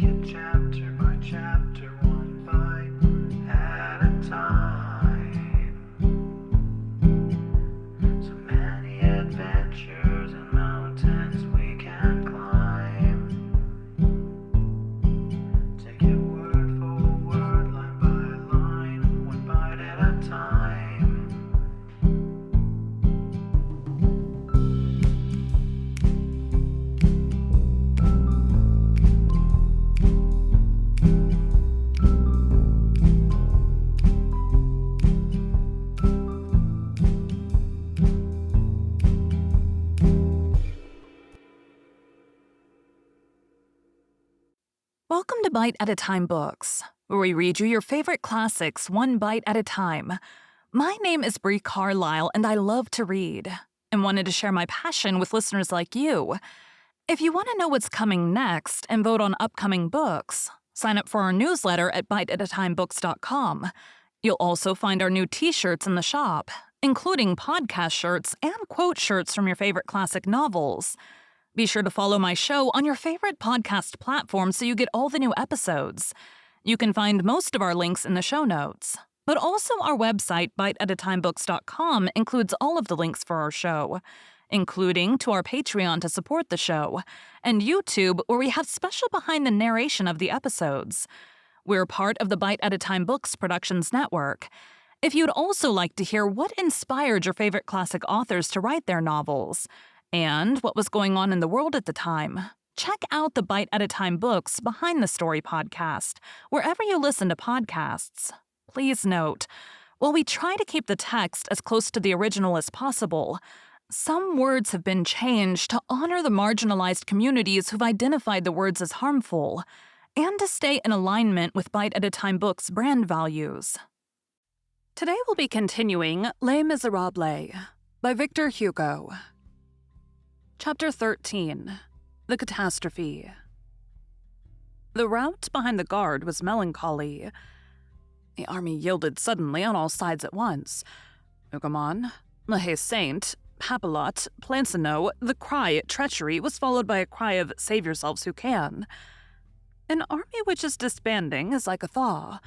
it chapter by chapter, one bite at a time. So many adventures and mountains we can climb. Take it word for word, line by line, one bite at a time. Welcome to Bite at a Time Books, where we read you your favorite classics one bite at a time. My name is Bree Carlile, and I love to read, and wanted to share my passion with listeners like you. If you want to know what's coming next and vote on upcoming books, sign up for our newsletter at biteatatimebooks.com. You'll also find our new t-shirts in the shop, including podcast shirts and quote shirts from your favorite classic novels. Be sure to follow my show on your favorite podcast platform so you get all the new episodes. You can find most of our links in the show notes, but also our website, biteatatimebooks.com, includes all of the links for our show, including to our Patreon to support the show, and YouTube, where we have special behind the narration of the episodes. We're part of the Bite at a Time Books Productions Network. If you'd also like to hear what inspired your favorite classic authors to write their novels, and what was going on in the world at the time, check out the Bite at a Time Books Behind the Story podcast, wherever you listen to podcasts. Please note, while we try to keep the text as close to the original as possible, some words have been changed to honor the marginalized communities who've identified the words as harmful, and to stay in alignment with Bite at a Time Books' brand values. Today we'll be continuing Les Miserables by Victor Hugo. Chapter 13. The Catastrophe. The rout behind the guard was melancholy. The army yielded suddenly on all sides at once. Hougoumont, La Haye-Saint, Papelotte, Plancenoit, the cry treachery was followed by a cry of save yourselves who can. An army which is disbanding is like a thaw.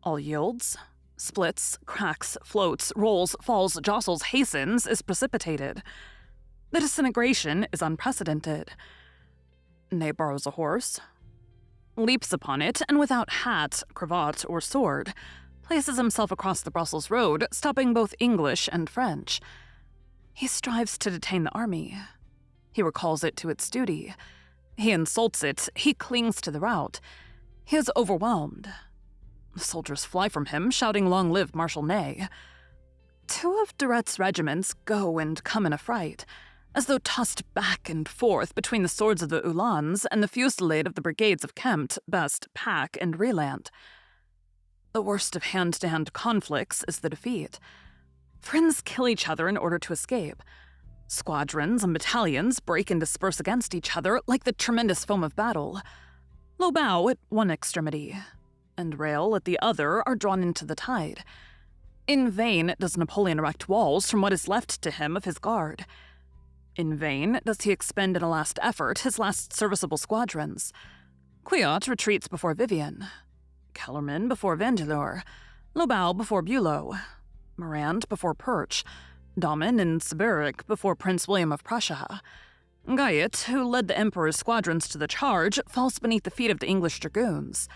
All yields, splits, cracks, floats, rolls, falls, jostles, hastens, is precipitated. The disintegration is unprecedented. Ney borrows a horse, leaps upon it, and without hat, cravat, or sword, places himself across the Brussels road, stopping both English and French. He strives to detain the army. He recalls it to its duty. He insults it. He clings to the rout. He is overwhelmed. The soldiers fly from him, shouting, "Long live Marshal Ney!" Two of de Retz's regiments go and come in affright, as though tossed back and forth between the swords of the Uhlans and the fusillade of the brigades of Kempt, Best, Pack, and Rieland. The worst of hand-to-hand conflicts is the defeat. Friends kill each other in order to escape. Squadrons and battalions break and disperse against each other like the tremendous foam of battle. Lobau at one extremity, and Rail at the other are drawn into the tide. In vain does Napoleon erect walls from what is left to him of his guard. In vain does he expend in a last effort his last serviceable squadrons. Quiot retreats before Vivian, Kellerman before Vandeleur, Lobau before Bülow, Morand before Perche, Damen and Siberic before Prince William of Prussia. Guyot, who led the Emperor's squadrons to the charge, falls beneath the feet of the English dragoons.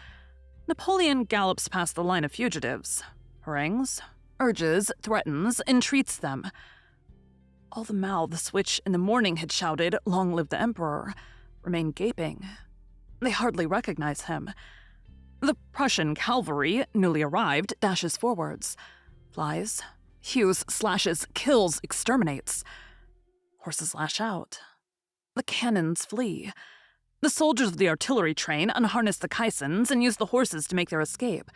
Napoleon gallops past the line of fugitives, harangues, urges, threatens, entreats them. All the mouths which in the morning had shouted, "Long live the Emperor," remain gaping. They hardly recognize him. The Prussian cavalry, newly arrived, dashes forwards, flies, hews, slashes, kills, exterminates. Horses lash out. The cannons flee. The soldiers of the artillery train unharness the caissons and use the horses to make their escape.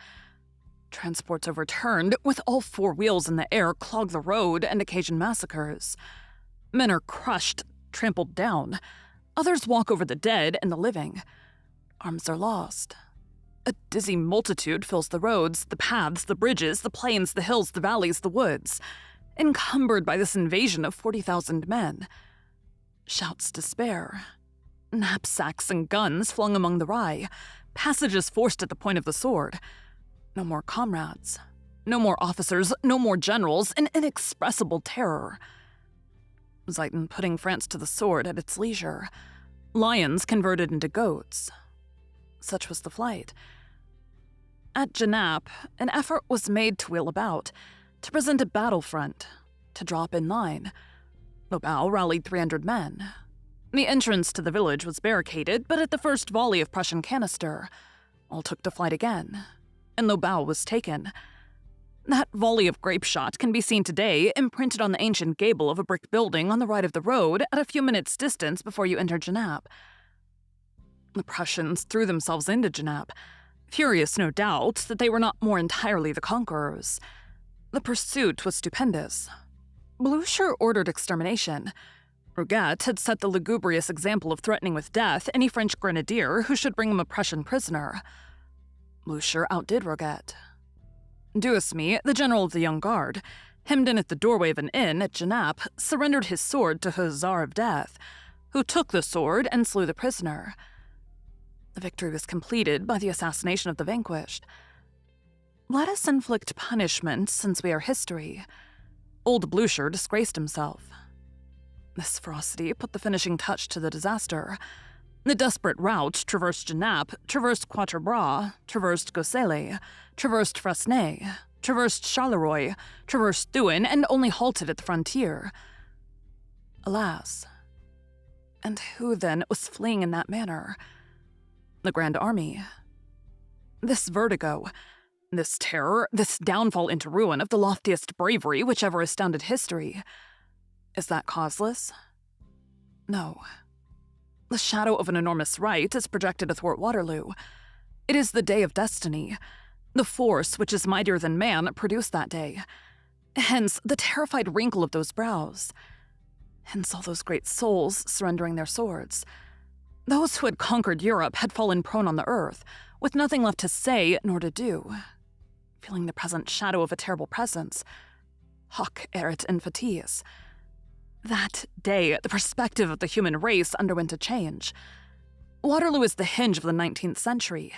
Transports overturned, with all four wheels in the air, clog the road and occasion massacres. Men are crushed, trampled down. Others walk over the dead and the living. Arms are lost. A dizzy multitude fills the roads, the paths, the bridges, the plains, the hills, the valleys, the woods, encumbered by this invasion of 40,000 men. Shouts despair. Knapsacks and guns flung among the rye, passages forced at the point of the sword. No more comrades. No more officers, no more generals, an inexpressible terror. Zieten putting France to the sword at its leisure. Lions converted into goats. Such was the flight. At Genappe, an effort was made to wheel about, to present a battlefront, to draw up in line. Lobau rallied 300 men. The entrance to the village was barricaded, but at the first volley of Prussian canister, all took to flight again, and Lobau was taken. That volley of grape shot can be seen today imprinted on the ancient gable of a brick building on the right of the road at a few minutes' distance before you enter Genappe. The Prussians threw themselves into Genappe, furious, no doubt, that they were not more entirely the conquerors. The pursuit was stupendous. Blucher ordered extermination. Rouget had set the lugubrious example of threatening with death any French grenadier who should bring him a Prussian prisoner. Blucher outdid Rouget. Duhesme, the general of the Young Guard, hemmed in at the doorway of an inn at Genappe, surrendered his sword to Hussar of Death, who took the sword and slew the prisoner. The victory was completed by the assassination of the vanquished. Let us inflict punishment since we are history. Old Blucher disgraced himself. This ferocity put the finishing touch to the disaster. The desperate rout traversed Genappe, traversed Quatre Bras, traversed Gosselies, traversed Fresnay, traversed Charleroi, traversed Thuin, and only halted at the frontier. Alas. And who, then, was fleeing in that manner? The Grand Army. This vertigo, this terror, this downfall into ruin of the loftiest bravery which ever astounded history. Is that causeless? No. The shadow of an enormous right is projected athwart Waterloo. It is the day of destiny. The force which is mightier than man produced that day. Hence the terrified wrinkle of those brows. Hence all those great souls surrendering their swords. Those who had conquered Europe had fallen prone on the earth, with nothing left to say nor to do, feeling the present shadow of a terrible presence. Hoc erit infatis. That day, the perspective of the human race underwent a change. Waterloo is the hinge of the 19th century.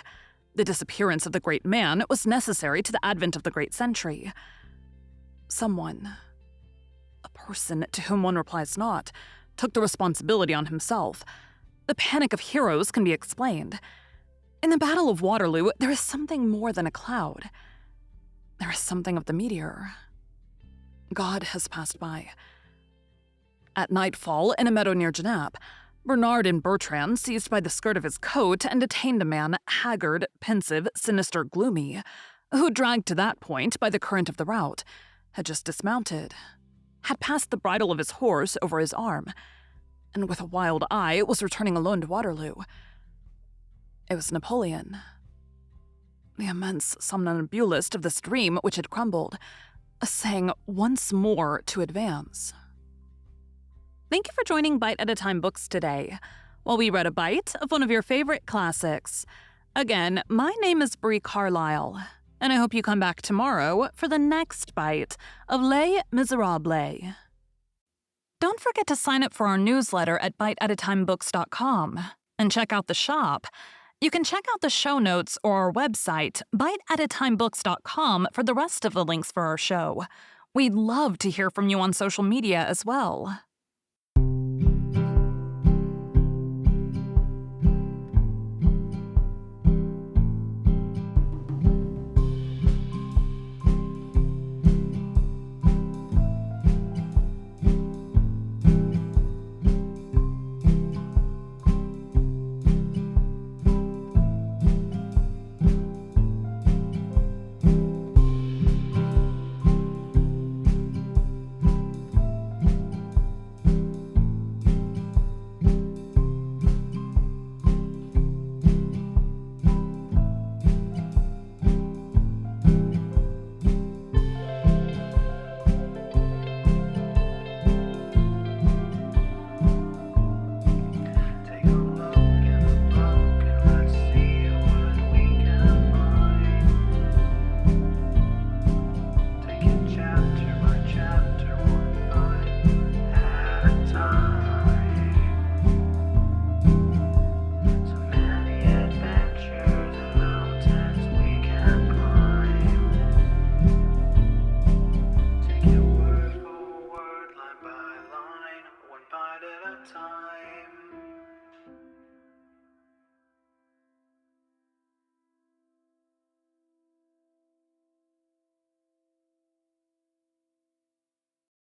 The disappearance of the great man was necessary to the advent of the great century. Someone, a person to whom one replies not, took the responsibility on himself. The panic of heroes can be explained. In the Battle of Waterloo, there is something more than a cloud. There is something of the meteor. God has passed by. At nightfall, in a meadow near Genappe, Bernard and Bertrand seized by the skirt of his coat and detained a man, haggard, pensive, sinister, gloomy, who, dragged to that point by the current of the rout, had just dismounted, had passed the bridle of his horse over his arm, and with a wild eye was returning alone to Waterloo. It was Napoleon, the immense somnambulist of this dream which had crumbled, saying once more to advance. Thank you for joining Bite at a Time Books today, while we read a bite of one of your favorite classics. Again, my name is Bree Carlile, and I hope you come back tomorrow for the next bite of Les Miserables. Don't forget to sign up for our newsletter at biteatatimebooks.com and check out the shop. You can check out the show notes or our website, biteatatimebooks.com, for the rest of the links for our show. We'd love to hear from you on social media as well.